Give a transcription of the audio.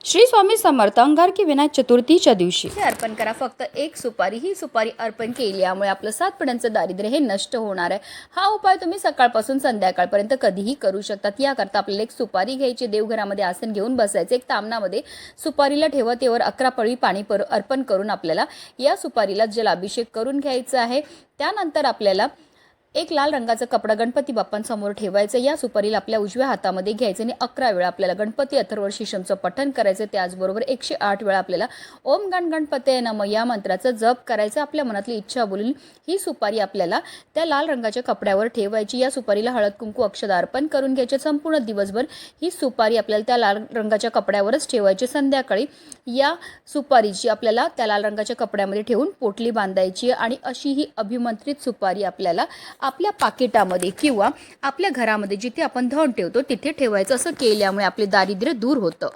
श्री स्वामी समर्थ अंगारकी विनायक चतुर्थीच्या दिवशी अर्पण करा. फक्त एक सुपारी. ही सुपारी अर्पण केल्यामुळे आपलं 7 पिढ्यांचं दारिद्र्य हे नष्ट होणार आहे. हा उपाय तुम्ही सकाळपासून संध्याकाळपर्यंत कधीही करू शकतात. याकरता आपल्याला एक सुपारी घ्यायची, देवघरामध्ये आसन घेऊन बसायचं, एक तामणामध्ये सुपारीला ठेवतेवर 11 पळी पाणी अर्पण करून आपल्याला या सुपारीला जलाभिषेक करून घ्यायचा आहे. त्यानंतर आपल्याला एक लाल रंगाचा कपडा गणपती बाप्पांसमोर ठेवायचं. या सुपारीला आपल्या उजव्या हातामध्ये घ्यायचं आणि 11 वेळा आपल्याला गणपती अथर्वशीर्षमचं पठण करायचं. त्याचबरोबर 108 वेळा आपल्याला ओम गण गणपतये नमः या मंत्राचा जप करायचा. आपल्या मनातली इच्छा बोलून ही सुपारी आपल्याला त्या लाल रंगाच्या कपड्यावर ठेवायची. या सुपारीला हळद कुंकू अक्षदा अर्पण करून घ्यायचे. संपूर्ण दिवसभर ही सुपारी आपल्याला त्या लाल रंगाच्या कपड्यावरच ठेवायची. संध्याकाळी या सुपारीची आपल्याला त्या लाल रंगाच्या कपड्यामध्ये ठेवून पोटली बांधायची आणि अशी ही अभिमंत्रित सुपारी आपल्याला आपल्या पाकिटामध्ये किंवा आपल्या घरामध्ये जिथे आपण धन ठेवतो तिथे ठेवायचं. असं केल्यामुळे आपले दारिद्र्य दूर होतं.